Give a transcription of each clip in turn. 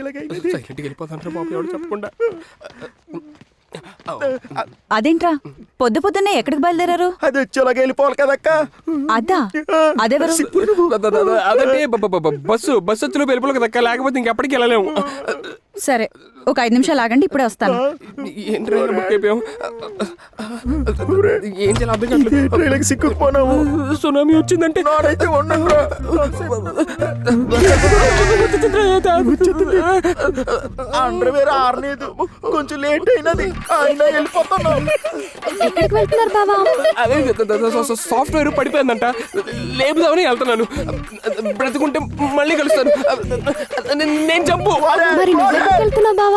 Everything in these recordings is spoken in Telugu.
సైలెంట్కి వెళ్ళిపోతాంటారు బాబు, ఎవరు చెప్పకుండా. అదేంట్రా పొద్దు పొద్దున్నే ఎక్కడికి బయలుదేరారు? అది వచ్చేలాగా వెళ్ళిపోవాలి కదక్క. అదా అదెవరు? అదంటే బస్సు వచ్చి వెళ్ళిపోవాలి కదక్క, లేకపోతే ఇంకెప్పటికి వెళ్ళలేము. సరే ఒక 5 నిమిషాలు ఆగండి, ఇప్పుడే వస్తాను. ఏంటి బుక్ అయిపోయాం, ఏం చేయాలి అర్థం కావట్లేదు. సిక్కుపోనావు, సునామీ వచ్చిందంటే నాడైతే ఉండరా. అండర్వేర్ ఆరలేదు, కొంచెం లేట్ అయినది, అయినా వెళ్ళిపోతున్నావు. ఎక్కడికి వెళ్తున్నారు బావా? అదే సాఫ్ట్వేర్ పడిపోయిందంట, లేపుదామని వెళ్తున్నాను. బ్రతుకుంటే మళ్ళీ కలుస్తాను. నేను చంపు. మరి నువ్వెక్కడికి వెళ్తున్నావు బావా?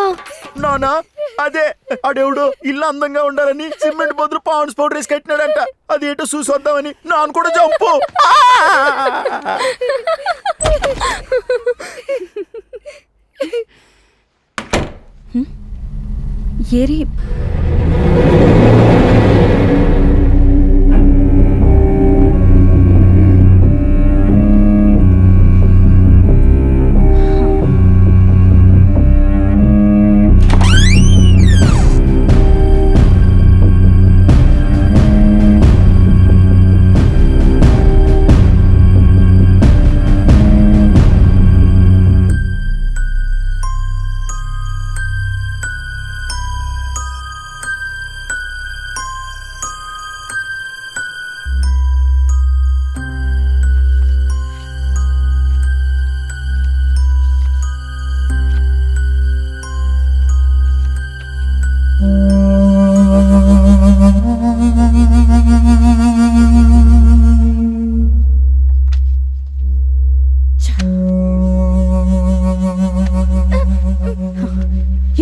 నానా అదే అడెవడు ఇల్లు అందంగా ఉండాలని సిమెంట్ బదులు పాండ్స్ పౌడర్ వేసి కట్టినాడంట, అది ఏంటో చూసి వద్దామని. నాన్న కూడా చంపు. ఏరి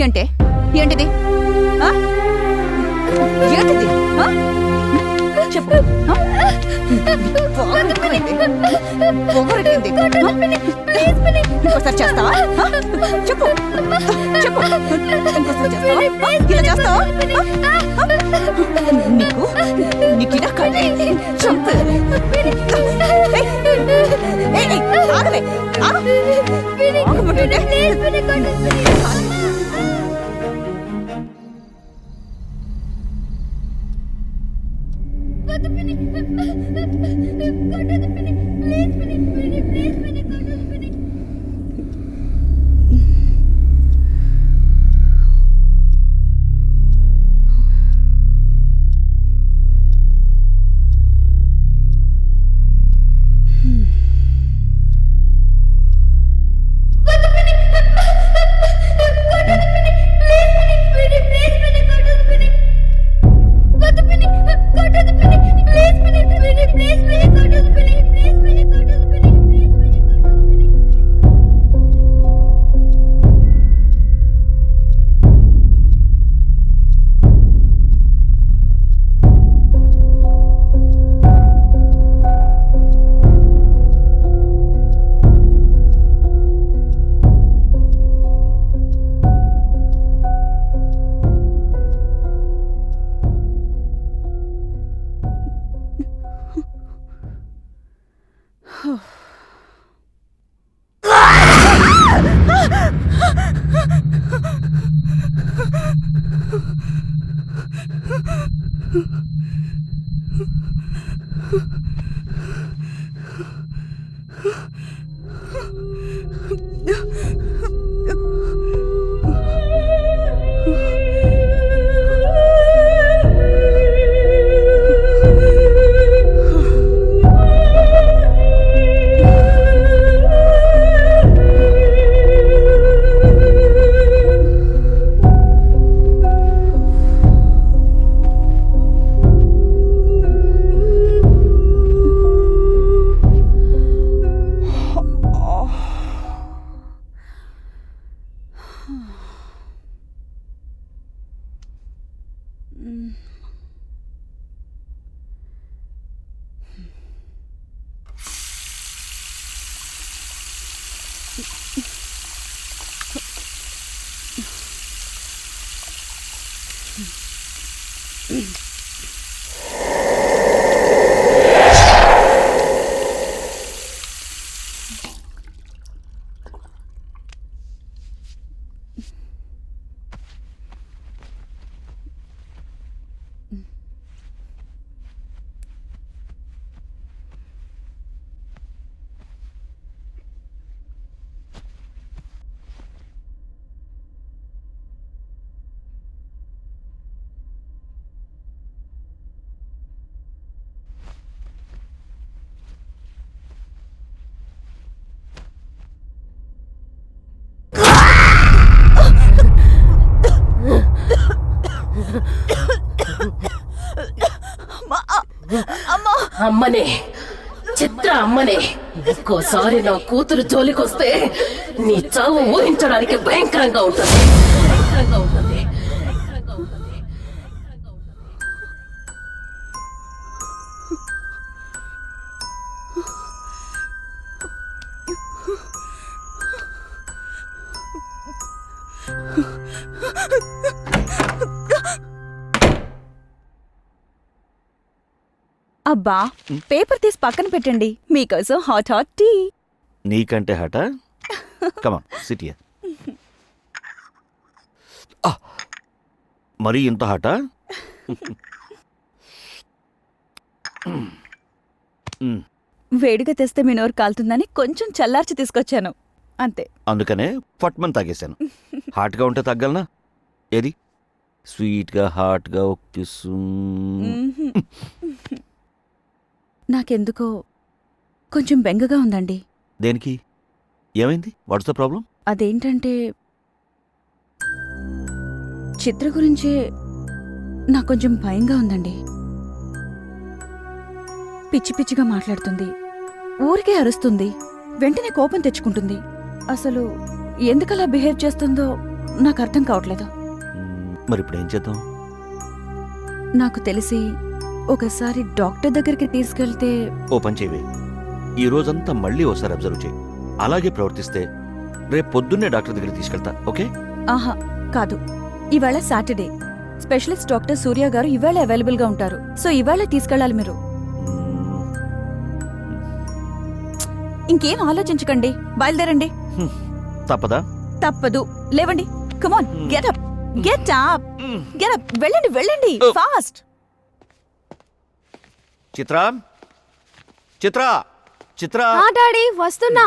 ఏంటే ఏంటిది? ఏంటిది? చెప్పు. ఇంకోసారి చేస్తావా? చెప్పు చెప్పు, ఇంకోసారి చేస్తావా? ఇలా చేస్తావా? నీకు ఇలా కట్టే చంపు. ఆగలే ఆగమంటుంటే అమ్మనే, చిత్ర అమ్మనే, ఇంకోసారి నా కూతురు జోలికొస్తే నీ చావు ఊహించడానికి భయంకరంగా ఉంటుంది. భయంకరంగా ఉంటుంది. అబ్బా పేపర్ తీసి పక్కన పెట్టండి, మీకోసం హాట్ హాట్ టీ. నీకంటే హట కమాన్ సిటీ మరి ఇంత హట వేడిగా తెస్తే మీ నోరు కాలుతుందని కొంచెం చల్లార్చి తీసుకొచ్చాను అంతే. అందుకనే ఫట్మన్ తాగేశాను. హాట్గా ఉంటే తగ్గలనా? ఏది స్వీట్గా హాట్గా ఒక నాకెందుకో కొంచెం బెంగగా ఉందండి. దేనికి? ఏమైంది? What's the problem? అదేంటంటే చిత్ర గురించే నాకు కొంచెం భయంగా ఉందండి. పిచ్చి పిచ్చిగా మాట్లాడుతుంది, ఊరికే అరుస్తుంది, వెంటనే కోపం తెచ్చుకుంటుంది. అసలు ఎందుకలా బిహేవ్ చేస్తుందో నాకు అర్థం కావట్లేదు. మరి ఇప్పుడు ఏం చేద్దాం? నాకు తెలిసి ఒకసారి డాక్టర్ దగ్గరికి తీసుకెళ్తే. ఓ పని చేయవే, ఈ రోజంతా మళ్ళీ ఓసారి అబ్జర్వ్ చేయి. అలాగే ప్రవర్తిస్తే రేపు పొద్దున్నే డాక్టర్ దగ్గరికి తీసుకెళ్తా. ఓకే? ఆహా కాదు, ఇవాళ సాటర్డే. స్పెషలిస్ట్ డాక్టర్ సూర్య గారు ఇవాళ అవైలబుల్ గా ఉంటారు. సో ఇవాళ తీసుకెళ్ళాలి మీరు. ఇంకేం ఆలోచించకండి, బయలుదేరండి. తప్పదా? తప్పదు, లేవండి. Come on, get up, get up, get up. వెళ్ళండి వెళ్ళండి, ఫాస్ట్. చిత్రా, చిత్రా, చిత్రా. డాడీ వస్తున్నా.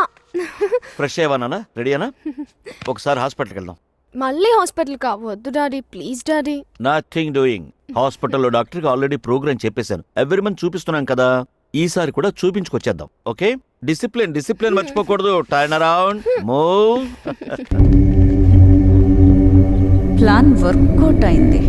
ఫ్రెష్ అయ్యావా? రెడీనా? ఒకసారి హాస్పిటల్కి వెళ్దాం. మళ్ళీ హాస్పిటల్ కావద్దు daddy, please daddy. Nothing doing. హాస్పిటల్లో డాక్టర్కి ఆల్రెడీ ప్రోగ్రామ్ చెప్పేశాను. ఎవ్రీ మంత్ చూపిస్తున్నాం కదా, ఈసారి కూడా చూపించుకొచ్చేద్దాం. ఓకే? డిసిప్లిన్ డిసిప్లిన్ మర్చిపోకూడదు. Turn around, move. Plan work out అయింది.